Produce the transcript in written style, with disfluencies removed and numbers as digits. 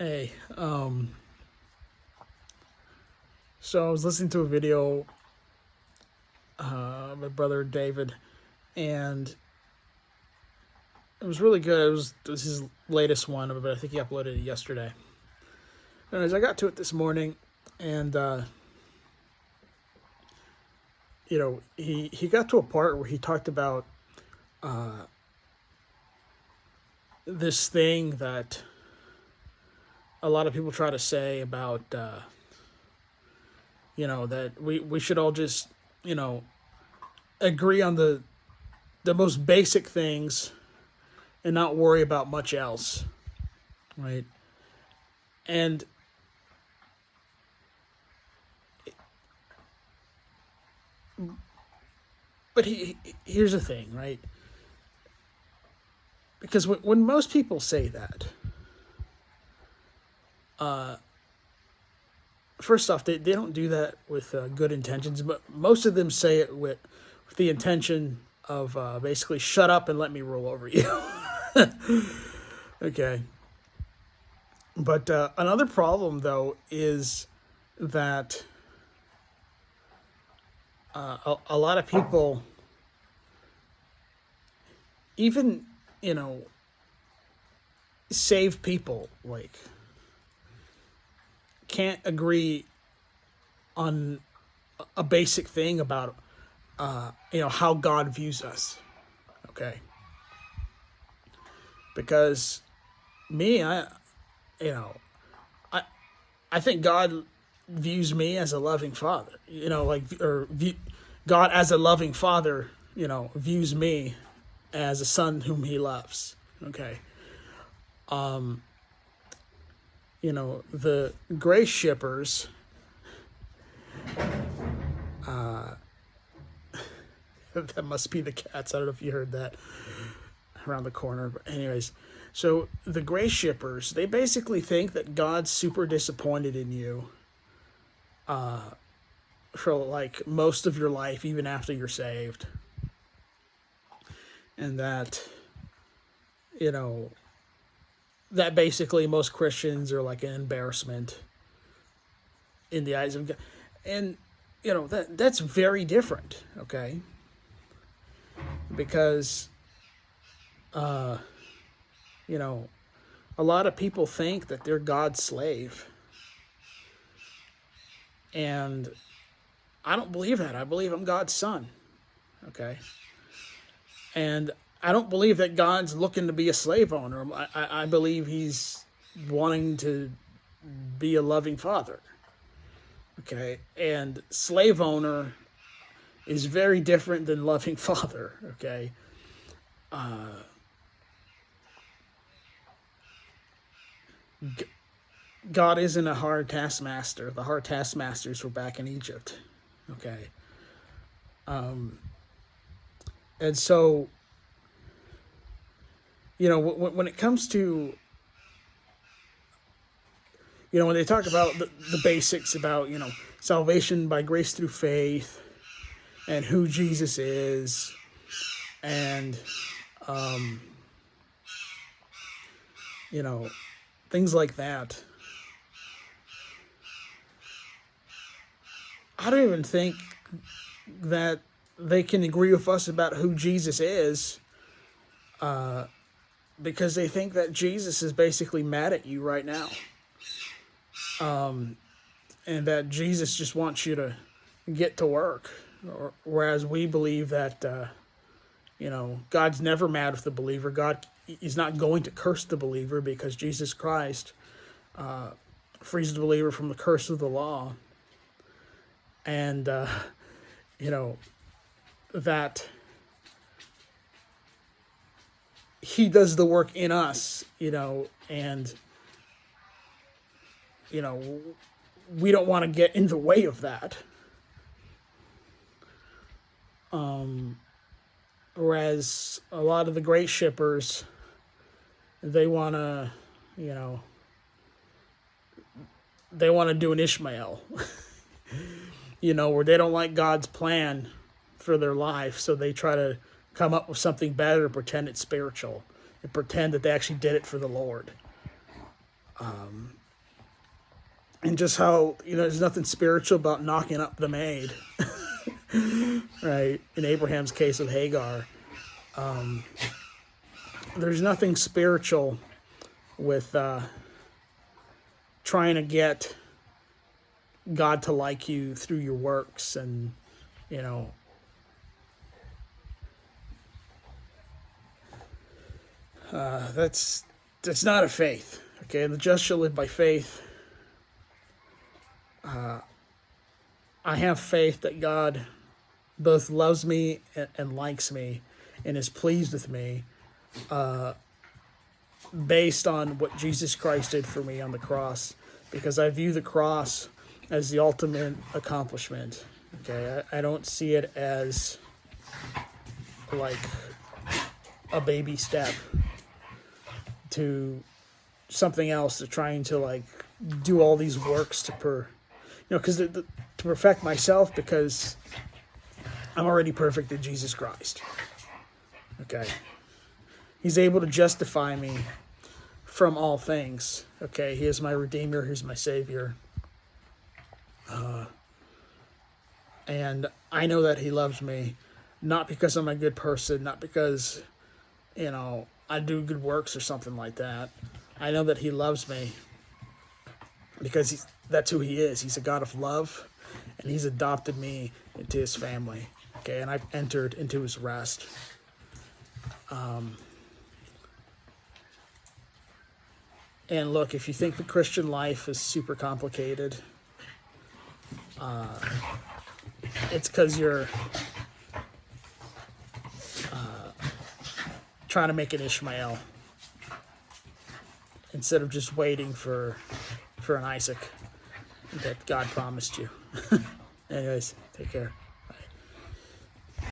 Hey, so I was listening to a video, my brother David, and it was really good. It was his latest one, but I think he uploaded it yesterday. Anyways, I got to it this morning, and he got to a part where he talked about this thing that a lot of people try to say about that we should all just agree on the most basic things and not worry about much else, right? And but here's the thing, right? Because when most people say that, first off, they don't do that with good intentions, but most of them say it with the intention of basically shut up and let me roll over you. Okay. But another problem, though, is that a lot of people, even, save people, like, can't agree on a basic thing about, how God views us, okay? Because me, you know, I, I think God views me as a loving father, God as a loving father, views me as a son whom he loves, okay? The grace shippers, that must be the cats. I don't know if you heard that around the corner. But anyways, so the grace shippers, they basically think that God's super disappointed in you for like most of your life, even after you're saved. And that, you know, that basically most Christians are like an embarrassment in the eyes of God. And, that's very different, okay? Because, you know, a lot of people think that they're God's slave. And I don't believe that. I believe I'm God's son, okay? And I don't believe that God's looking to be a slave owner. I believe he's wanting to be a loving father, okay? And slave owner is very different than loving father, okay? God isn't a hard taskmaster. The hard taskmasters were back in Egypt, okay? And so, when it comes to, when they talk about the basics about, salvation by grace through faith and who Jesus is and, you know, things like that, I don't even think that they can agree with us about who Jesus is because they think that Jesus is basically mad at you right now. And that Jesus just wants you to get to work. Whereas we believe that, God's never mad with the believer. God is not going to curse the believer because Jesus Christ frees the believer from the curse of the law. And, that he does the work in us, and, we don't want to get in the way of that. Whereas a lot of the great shippers, they want to, they want to do an Ishmael, where they don't like God's plan for their life, so they try to come up with something better and pretend it's spiritual and pretend that they actually did it for the Lord. And just how, there's nothing spiritual about knocking up the maid, right? In Abraham's case with Hagar, there's nothing spiritual with trying to get God to like you through your works, and that's not a faith. Okay, the just shall live by faith. I have faith that God both loves me and likes me and is pleased with me, based on what Jesus Christ did for me on the cross, because I view the cross as the ultimate accomplishment. Okay, I don't see it as like a baby step to something else, to trying to like do all these works to to perfect myself, because I'm already perfect in Jesus Christ. Okay, He's able to justify me from all things. Okay, He is my Redeemer, He's my Savior, and I know that He loves me, not because I'm a good person, not because I do good works or something like that. I know that He loves me because that's who He is. He's a God of love, and He's adopted me into His family. Okay, and I've entered into His rest. And look, if you think the Christian life is super complicated, it's because you're trying to make an Ishmael instead of just waiting for an Isaac that God promised you. Anyways, take care.